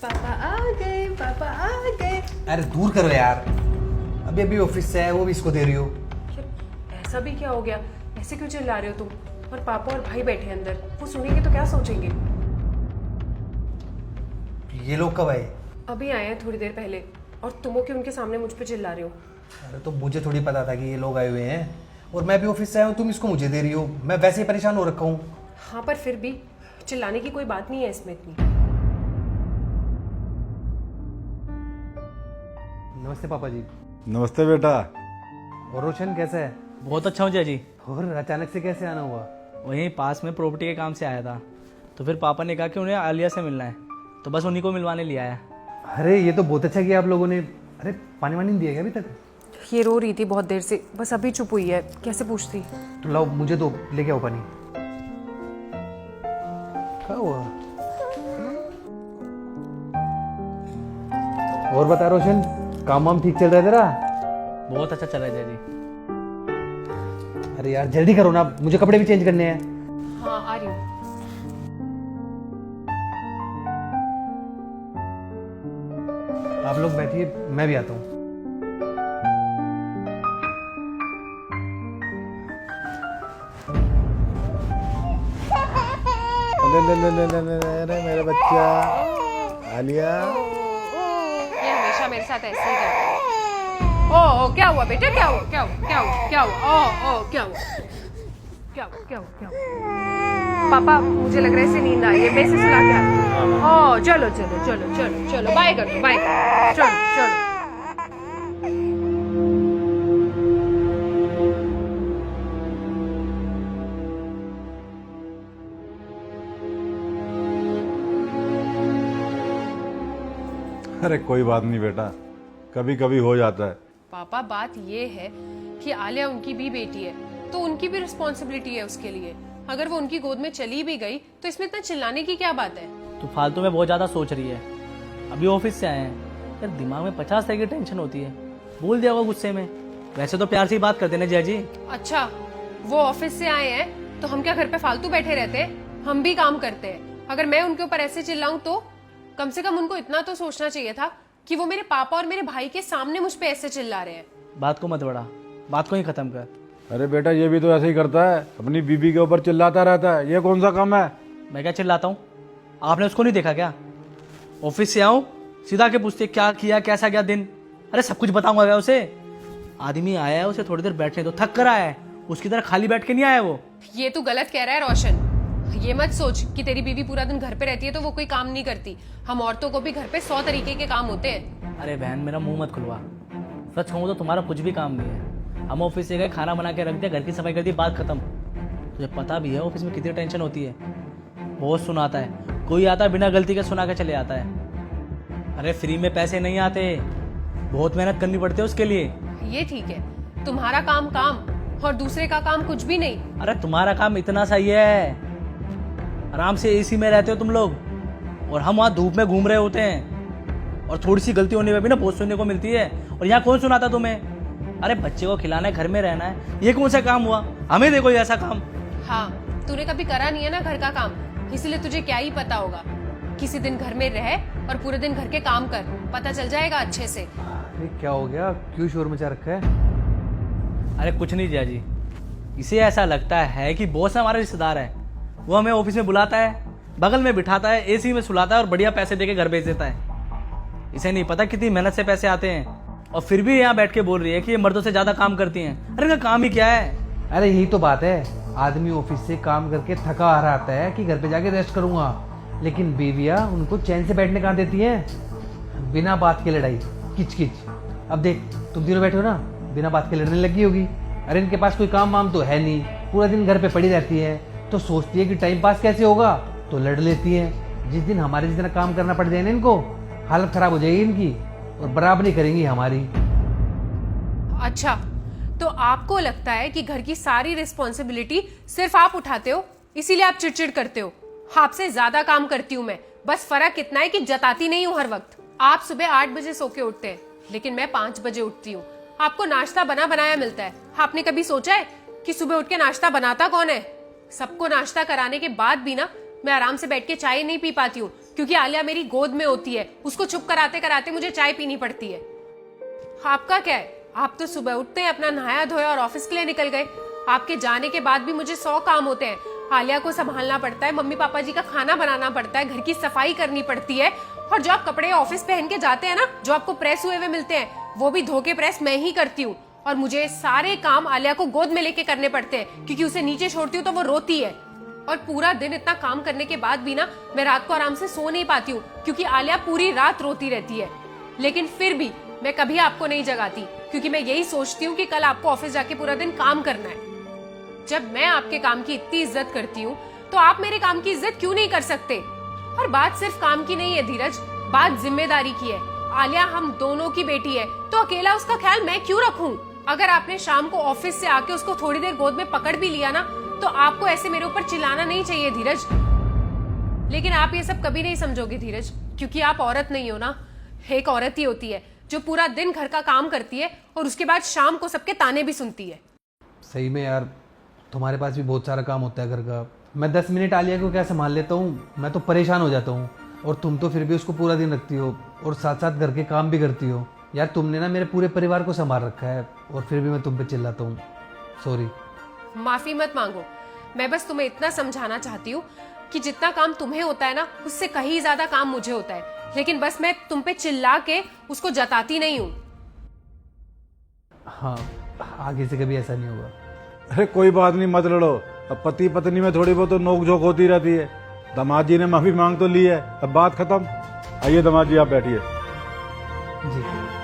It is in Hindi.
पापा आ गए, पापा आ गए। अरे दूर करो यार, अभी अभी ऑफिस से है, वो भी इसको दे रही हो। यार ऐसा भी क्या हो गया? ऐसे क्यों चिल्ला रहे हो तुम? और पापा और भाई बैठे अंदर, वो सुनेंगे तो क्या सोचेंगे? ये लोग कब आए? अभी आए हैं थोड़ी देर पहले, और तुम हो कि उनके सामने मुझ पे चिल्ला रहे हो? अरे तो मुझे थोड़ी पता था कि ये लोग आए हुए हैं, और मैं भी ऑफिस से आया हूँ, तुम इसको मुझे दे रही हो। मैं वैसे ही परेशान हो रखा हूँ। हाँ, पर फिर भी चिल्लाने की कोई बात नहीं है इसमें इतनी। नमस्ते पापा जी। नमस्ते बेटा। और रोशन कैसा है? बहुत अच्छा हूँ जी। और अचानक से कैसे आना हुआ? वहीं पास में प्रॉपर्टी के काम से आया था, तो फिर पापा ने कहा कि उन्हें आलिया से मिलना है, तो बस उन्हीं को मिलवाने लिया आया। अरे ये तो बहुत अच्छा किया आप लोगों ने। अरे पानी वानी नहीं दिया क्या अभी तक? ये रो रही थी बहुत देर से, बस अभी चुप हुई है। कैसे पूछती? तो लाओ मुझे दो, लेके आओ पानी। क्या हुआ? और बता रोशन, काम वाम ठीक चल रहा है तेरा? बहुत अच्छा चल रहा है जी। अरे यार जल्दी करो ना, मुझे कपड़े भी चेंज करने हैं। हाँ, आ रही हूँ। आप लोग बैठिए, मैं भी आता हूँ। अरे मेरा बच्चा आलिया। ये हमेशा मेरे साथ ऐसे ही करता है। ओ क्या हुआ बेटा? क्या हुआ? क्या हुआ? क्या हुआ? क्या हुआ? ओ क्या हुआ? क्या हुआ? क्या हुआ? क्या हुआ? पापा, मुझे लग रहा है इसे नींद आई है, मैं इसे सुला के आती हूँ। ओ चलो चलो चलो चलो चलो, बाय कर दो, बाय कर दो। चलो चलो। अरे कोई बात नहीं बेटा, कभी कभी हो जाता है। पापा, बात ये है कि आलिया उनकी भी बेटी है, तो उनकी भी रिस्पॉन्सिबिलिटी है उसके लिए। अगर वो उनकी गोद में चली भी गई तो इसमें इतना चिल्लाने की क्या बात है? तो फालतू में बहुत ज़्यादा सोच रही है। अभी ऑफिस से आए हैं, यार दिमाग में 50 तरह की टेंशन होती है। बोल दिया होगा गुस्से में। वैसे तो प्यार से ही बात करते ना जय जी। अच्छा, वो ऑफिस से आए हैं तो हम क्या घर पे फालतू बैठे रहते हैं? हम भी काम करते हैं। अगर मैं उनके ऊपर ऐसे चिल्लाऊं तो कम से कम उनको इतना तो सोचना चाहिए था कि वो मेरे पापा और मेरे भाई के सामने मुझ पे ऐसे चिल्ला रहे हैं। बात को मत बढ़ा, बात को ही खत्म कर। अरे बेटा ये भी तो ऐसे ही करता है, अपनी बीबी के ऊपर चिल्लाता रहता है। ये कौन सा काम है? मैं क्या चिल्लाता हूँ? आपने उसको नहीं देखा क्या? ऑफिस से आऊँ सीधा के पूछते क्या किया, कैसा गया दिन। अरे सब कुछ बताऊंगा क्या उसे? आदमी आया है, उसे थोड़ी देर बैठने दो, थक कर आया है। उसकी तरह खाली बैठ के नहीं आया वो। ये तू गलत कह रहा है रोशन। ये मत सोच कि तेरी बीवी पूरा दिन घर पे रहती है तो वो कोई काम नहीं करती। हम औरतों को भी घर पे 100 तरीके के काम होते हैं। अरे बहन, मेरा मुंह मत खुलवा। सच कहूँ तो तुम्हारा कुछ भी काम नहीं है। हम ऑफिस से गए, खाना बना के रख दिया, घर की सफाई कर दी, बात खत्म। तुझे पता भी है ऑफिस में कितनी टेंशन होती है। बहुत सुनाता है, कोई आता है बिना गलती के सुना के चले जाता है। अरे फ्री में पैसे नहीं आते, बहुत मेहनत करनी पड़ती है उसके लिए। ये ठीक है, तुम्हारा काम काम और दूसरे का काम कुछ भी नहीं। अरे तुम्हारा काम इतना सही है, आराम से एसी में रहते हो तुम लोग, और हम वहाँ धूप में घूम रहे होते हैं। और थोड़ी सी गलती होने में भी ना बहुत सुनने को मिलती है। और यहाँ कौन सुनाता तुम्हें? अरे बच्चे को खिलाना है, घर में रहना है, ये कौन सा काम हुआ? हमें देखो ऐसा काम। हाँ, तूने कभी करा नहीं है ना घर का काम, इसलिए तुझे क्या ही पता होगा। किसी दिन घर में रह और पूरे दिन घर के काम कर, पता चल जाएगा अच्छे से। अरे क्या हो गया, क्यों शोर मचा रखा है? अरे कुछ नहीं जिया जी, इसे ऐसा लगता है कि बॉस हमारा रिश्तेदार है। वो हमें ऑफिस में बुलाता है, बगल में बिठाता है, एसी में सुलाता है और बढ़िया पैसे देके घर भेज देता है। इसे नहीं पता कितनी मेहनत से पैसे आते हैं, और फिर भी यहाँ बैठ के बोल रही है कि ये मर्दों से ज्यादा काम करती हैं। अरे इनका काम ही क्या है? अरे यही तो बात है, आदमी ऑफिस से काम करके थका हारा आता है कि घर पे जाके रेस्ट करूंगा, लेकिन बीवियां उनको चैन से बैठने कहाँ देती हैं? बिना बात के लड़ाई, किच किच। अब देख, तुम तीनों बैठे हो ना, बिना बात के लड़ने लगी होगी। अरे इनके पास कोई काम वाम तो है नहीं, पूरा दिन घर पे पड़ी रहती है, तो सोचती है कि टाइम पास कैसे होगा, तो लड़ लेती है। जिस दिन हमारे जितना काम करना पड़ जाए ना इनको, हालत खराब हो जाएगी इनकी, और बराबरी करेंगी हमारी। अच्छा, तो आपको लगता है कि घर की सारी रिस्पॉन्सिबिलिटी सिर्फ आप उठाते हो, इसीलिए आप चिड़चिड़ करते हो? आपसे ज्यादा काम करती हूँ मैं, बस फर्क इतना है कि जताती नहीं हूँ हर वक्त। आप सुबह 8 बजे सो के उठते हैं, लेकिन मैं 5 बजे उठती हूँ। आपको नाश्ता बना बनाया मिलता है। आपने कभी सोचा है कि सुबह उठ के नाश्ता बनाता कौन है? सबको नाश्ता कराने के बाद भी ना मैं आराम से बैठ के चाय नहीं पी पाती हूँ, क्योंकि आलिया मेरी गोद में होती है, उसको चुप कराते कराते मुझे चाय पीनी पड़ती है। आपका क्या है, आप तो सुबह उठते हैं, अपना नहाया धोया और ऑफिस के लिए निकल गए। आपके जाने के बाद भी मुझे 100 काम होते हैं। आलिया को संभालना पड़ता है, मम्मी पापा जी का खाना बनाना पड़ता है, घर की सफाई करनी पड़ती है, और जो आप कपड़े ऑफिस पहन के जाते हैं ना, जो आपको प्रेस हुए हुए मिलते हैं, वो भी धो के प्रेस मैं ही करती हूँ। और मुझे सारे काम आलिया को गोद में लेके करने पड़ते हैं, क्योंकि उसे नीचे छोड़ती हूँ तो वो रोती है। और पूरा दिन इतना काम करने के बाद भी ना मैं रात को आराम से सो नहीं पाती हूँ, क्योंकि आलिया पूरी रात रोती रहती है। लेकिन फिर भी मैं कभी आपको नहीं जगाती, क्योंकि मैं यही सोचती हूँ कि कल आपको ऑफिस जाके पूरा दिन काम करना है। जब मैं आपके काम की इतनी इज्जत करती हूँ, तो आप मेरे काम की इज्जत क्यों नहीं कर सकते? और बात सिर्फ काम की नहीं है धीरज, बात जिम्मेदारी की है। आलिया हम दोनों की बेटी है, तो अकेला उसका ख्याल मैं क्यों रखूं? अगर आपने शाम को ऑफिस से आके उसको थोड़ी देर गोद में पकड़ भी लिया ना, तो आपको ऐसे मेरे ऊपर चिल्लाना नहीं चाहिए धीरज। लेकिन आप ये सब कभी नहीं समझोगे धीरज, क्योंकि आप औरत नहीं हो ना। एक औरत ही होती है जो पूरा दिन घर का काम करती है और उसके बाद शाम को सबके ताने भी सुनती है। सही में यार, तुम्हारे पास भी बहुत सारा काम होता है घर का। मैं 10 मिनट आलिया को क्या संभाल लेता हूँ, मैं तो परेशान हो जाता हूँ। और तुम तो फिर भी उसको पूरा दिन रखती हो और साथ साथ घर के काम भी करती हो। यार तुमने ना मेरे पूरे परिवार को संभाल रखा है, और फिर भी मैं तुम पे चिल्लाता हूँ। सॉरी। माफी मत मांगो, मैं बस तुम्हें इतना समझाना चाहती हूँ कि जितना काम तुम्हें होता है ना, उससे कहीं ज्यादा काम मुझे होता है। लेकिन बस मैं तुम पे चिल्ला के उसको जताती नहीं हूँ। हाँ, आगे से कभी ऐसा नहीं होगा। अरे कोई बात नहीं, मत लड़ो। अब पति पत्नी में थोड़ी बहुत तो नोक झोंक होती रहती है। दामाद जी ने माफी मांग तो ली है, अब बात खत्म। आइए दामाद जी, आप बैठिए। जी।